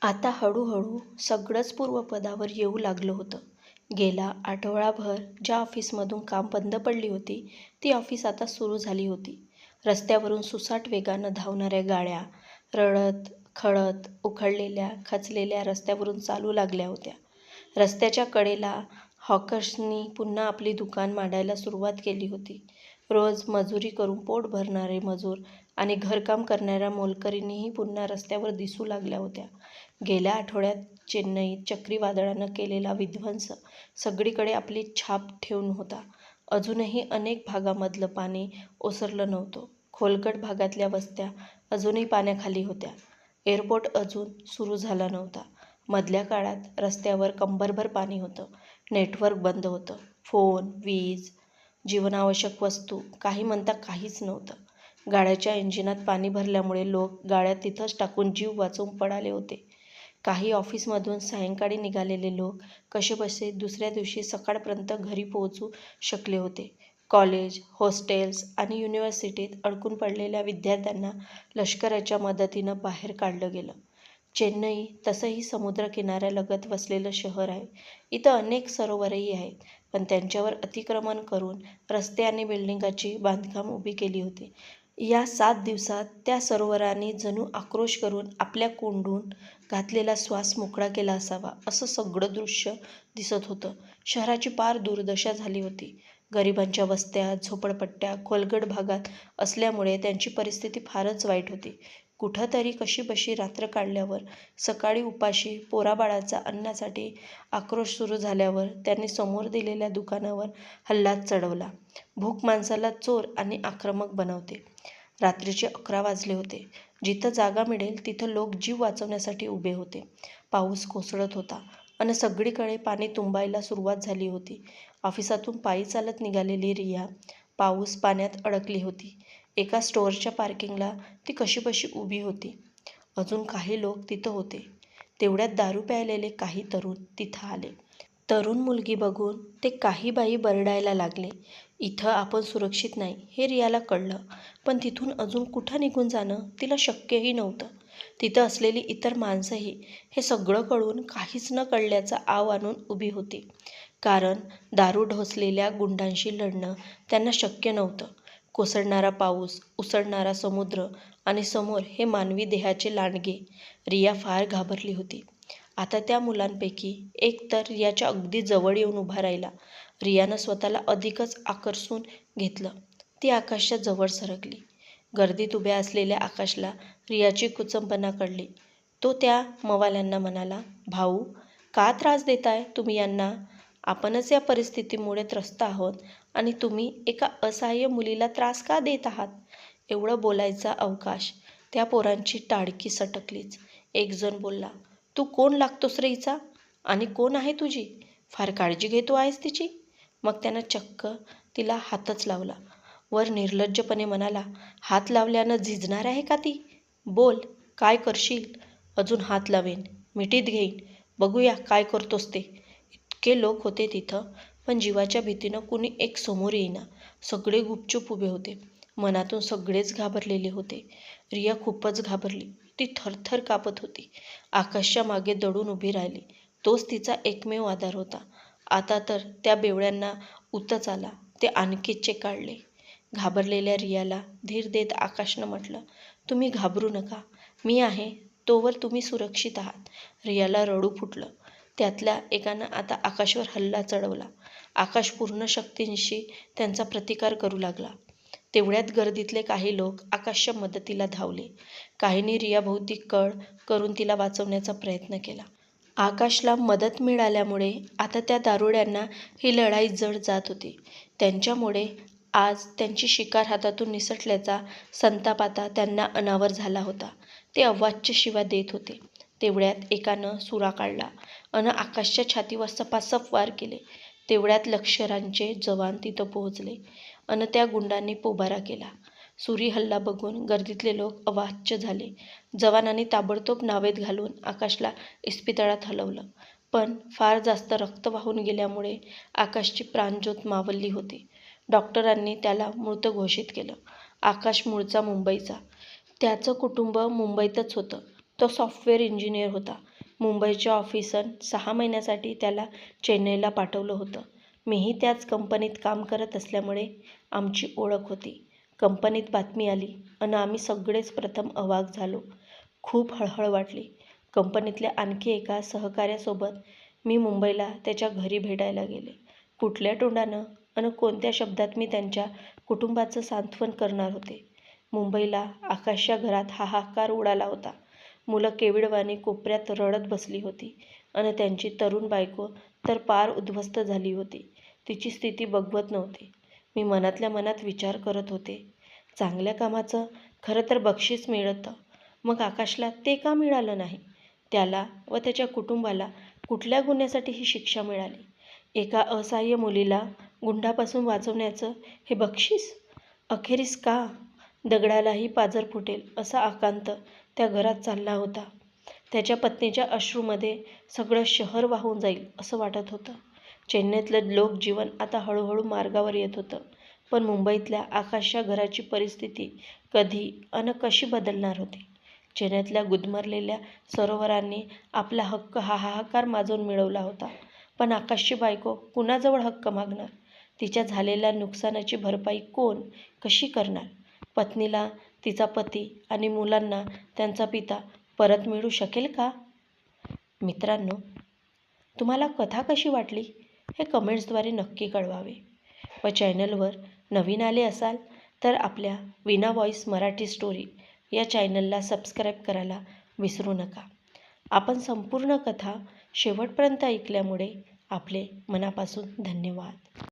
आता हळूहळू सगळंच पूर्वपदावर येऊ लागलं होतं. गेला आठवडाभर ज्या ऑफिसमधून काम बंद पडली होती, ती ऑफिस आता सुरू झाली होती. रस्त्यावरून सुसाट वेगानं धावणाऱ्या गाड्या रडत, खळत, उखडलेल्या, खचलेल्या रस्त्यावरून चालू लागल्या होत्या. रस्त्याच्या कडेला हॉकर्सनी पुन्हा आपली दुकान मांडायला सुरुवात केली होती. रोज मजुरी करून पोट भरणारे मजूर आणि घरकाम करणाऱ्या मोलकरीणीही पुन्हा रस्त्यावर दिसू लागल्या होत्या. गेल्या आठवड्यात चेन्नईत चक्रीवादळानं केलेला विध्वंस सगळीकडे आपली छाप ठेवून होता. अजूनही अनेक भागामधलं पाणी ओसरलं नव्हतं. खोलगट भागातल्या वस्त्या अजूनही पाण्याखाली होत्या. एअरपोर्ट अजून सुरू झाला नव्हता. मधल्या काळात रस्त्यावर कंबरभर पाणी होतं. नेटवर्क बंद होतं. फोन, वीज, जीवनावश्यक वस्तू काही म्हणता काहीच नव्हतं. गाड्याच्या इंजिनात पाणी भरल्यामुळे लोक गाड्या तिथंच टाकून जीव वाचवून पळाले होते. काही ऑफिसमधून सायंकाळी निघालेले लोक कसेबसे दुसऱ्या दिवशी सकाळपर्यंत घरी पोहोचू शकले होते. कॉलेज, हॉस्टेल्स आणि युनिव्हर्सिटीत अडकून पडलेल्या विद्यार्थ्यांना लष्कराच्या मदतीनं बाहेर काढलं गेलं. चेन्नई तसंही समुद्रकिनाऱ्यालगत वसलेलं शहर आहे. इथं अनेक सरोवरही आहेत, पण त्यांच्यावर अतिक्रमण करून रस्ते आणि बिल्डिंगाची बांधकाम उभी केली होती. या 7 दिवसात त्या सरोवरांनी जणू आक्रोश करून आपल्या कोंडून घातलेला श्वास मोकळा केला असावा, असं सगळं दृश्य दिसत होतं. शहराची पार दुर्दशा झाली होती. गरिबांच्या वस्त्या, झोपडपट्ट्या खोलगट भागात असल्यामुळे त्यांची परिस्थिती फारच वाईट होती. कुठंतरी कशीबशी रात्र काढल्यावर सकाळी उपाशी पोराबाळाचा अन्नासाठी आक्रोश सुरू झाल्यावर त्यांनी समोर दिलेल्या दुकानावर हल्लाच चढवला. भूक माणसाला चोर आणि आक्रमक बनवते. रात्रीचे 11 वाजले होते. जिथं जागा मिळेल तिथं लोक जीव वाचवण्यासाठी उभे होते. पाऊस कोसळत होता अन सगळीकडे पाणी तुंबायला सुरुवात झाली होती. ऑफिसातून पायी चालत निघालेली रिया पाऊस पाण्यात अडकली होती. एका स्टोअरच्या पार्किंगला ती कशीबशी उभी होती. अजून काही लोक तिथं होते. तेवढ्यात दारू प्यायलेले काही तरुण तिथं आले. तरुण मुलगी बघून ते काही बाई बरडायला लागले. इथं आपण सुरक्षित नाही हे रियाला कळलं, पण तिथून अजून कुठं निघून जाणं तिला शक्यही नव्हतं. तिथं असलेली इतर माणसंही हे सगळं कळून काहीच न कळल्याचा आव आणून उभी होती. कारण दारू ढोसलेल्या गुंडांशी लढणं त्यांना शक्य नव्हतं. कोसळणारा पाऊस, उसळणारा समुद्र आणि समोर हे मानवी देहाचे लांडगे. रिया फार घाबरली होती. आता त्या मुलांपैकी एक तर रियाच्या अगदी जवळ येऊन उभा राहिला. रियानं स्वतःला अधिकच आकर्षून घेतलं. ती आकाशच्या जवळ सरकली. गर्दीत उभ्या असलेल्या आकाशला रियाची कुचंबना कळली. तो त्या मवाल्यांना म्हणाला, भाऊ, का त्रास देताय तुम्ही यांना? आपणच या परिस्थितीमुळे त्रस्त आहोत आणि तुम्ही एका असहाय्य मुलीला त्रास का देत आहात? एवढं बोलायचा अवकाश त्या पोरांची टाळकी सटकलीच. एक जण बोलला, तू कोण लागतोस रे हिचा? आणि कोण आहे तुझी? फार काळजी घेतो आहेस तिची? मग त्यानं चक्क तिला हातच लावला. वर निर्लज्जपणे म्हणाला, हात लावल्यानं झिजणार आहे का ती? बोल, काय करशील? अजून हात लावेन, मिठीत घेईन, बघूया काय करतोस ते. इतके लोक होते तिथं, पण जीवाच्या भीतीनं कुणी एक समोर येईना. सगळे गुपचूप उभे होते. मनातून सगळेच घाबरलेले होते. रिया खूपच घाबरली. ती थरथर कापत होती. आकाशच्या मागे दडून उभी राहिली. तोच तिचा एकमेव आधार होता. आता तर त्या बेवड्यांना उतच आला. ते आणखी चेकाळले. घाबरलेल्या रियाला धीर देत आकाशनं म्हटलं, तुम्ही घाबरू नका, मी आहे, तोवर तुम्ही सुरक्षित आहात. रियाला रडू फुटलं. त्यातल्या एकानं आता आकाशवर हल्ला चढवला. आकाश पूर्ण शक्तीनिशी त्यांचा प्रतिकार करू लागला. तेवढ्यात गर्दीतले काही लोक आकाशच्या मदतीला धावले. काहींनी रियाभोवती कळ करून तिला वाचवण्याचा प्रयत्न केला. आकाशला मदत मिळाल्यामुळे आता त्या दारुड्यांना ही लढाई जड जात होती. त्यांच्यामुळे आज त्यांची शिकार हातातून निसटल्याचा संताप आता त्यांना अनावर झाला होता. ते अवाच्य शिव्या देत होते. तेवढ्यात एकानं सुरा काढला अन आकाशच्या छातीवर सपासप वार केले. तेवढ्यात लष्कराचे जवान तिथं पोहोचले अन त्या गुंडांनी पोबारा केला. सुरी हल्ला बघून गर्दीतले लोक अवाच्य झाले. जवानांनी ताबडतोब नावेत घालून आकाशला इस्पितळात हलवलं. पण फार जास्त रक्त वाहून गेल्यामुळे आकाशची प्राणज्योत मावळली होती. डॉक्टरांनी त्याला मृत घोषित केलं. आकाश मूळचा मुंबईचा. त्याचं कुटुंब मुंबईतच होतं. तो सॉफ्टवेअर इंजिनियर होता. मुंबईच्या ऑफिसनं 6 महिन्यासाठी त्याला चेन्नईला पाठवलं होतं. मीही त्याच कंपनीत काम करत असल्यामुळे आमची ओळख होती. कंपनीत बातमी आली आणि आम्ही सगळेच प्रथम अवाक झालो. खूप हळहळ वाटली. कंपनीतल्या आणखी एका सहकाऱ्यासोबत मी मुंबईला त्याच्या घरी भेटायला गेले. कुठल्या तोंडानं आणि कोणत्या शब्दात मी त्यांच्या कुटुंबाचं सांत्वन करणार होते. मुंबईला आकाशच्या घरात हाहाकार उडाला होता. मुलं केविडवाणी कोपऱ्यात रडत बसली होती आणि त्यांची तरुण बायको तर पार उद्ध्वस्त झाली होती. तिची स्थिती बघवत नव्हती. मी मनातल्या मनात विचार करत होते, चांगल्या कामाचं खरं तर बक्षीस मिळतं, मग आकाशला ते का मिळालं नाही? त्याला व त्याच्या कुटुंबाला कुठल्या गुन्ह्यासाठी ही शिक्षा मिळाली? एका असहाय्य मुलीला गुंडापासून वाचवण्याचं हे बक्षीस? अखेरीस का? दगडालाही पाझर फुटेल असा आकांत त्या घरात चालला होता. त्याच्या पत्नीच्या अश्रूमध्ये सगळं शहर वाहून जाईल असं वाटत होतं. चेन्नईतलं लोकजीवन आता हळूहळू मार्गावर येत होतं. पण मुंबईतल्या आकाशच्या घराची परिस्थिती कधी अन कशी बदलणार होती? चेन्नईतल्या गुदमरलेल्या सरोवरांनी आपला हक्क हाहाकार माजवून मिळवला होता. पण आकाशची बायको कुणाजवळ हक्क मागणार? तिच्या झालेल्या नुकसानाची भरपाई कोण कशी करणार? पत्नीला तिचा पती आणि मुलांना त्यांचा पिता परत मिळू शकेल का? मित्रांनो, तुम्हाला कथा कशी वाटली हे कमेंट्सद्वारे नक्की कळवावे. व चॅनलवर नवीन आले असाल तर आपल्या वीणा व्हॉईस मराठी स्टोरी या चॅनलला सबस्क्राईब करायला विसरू नका. आपण संपूर्ण कथा शेवटपर्यंत ऐकल्यामुळे आपले मनापासून धन्यवाद.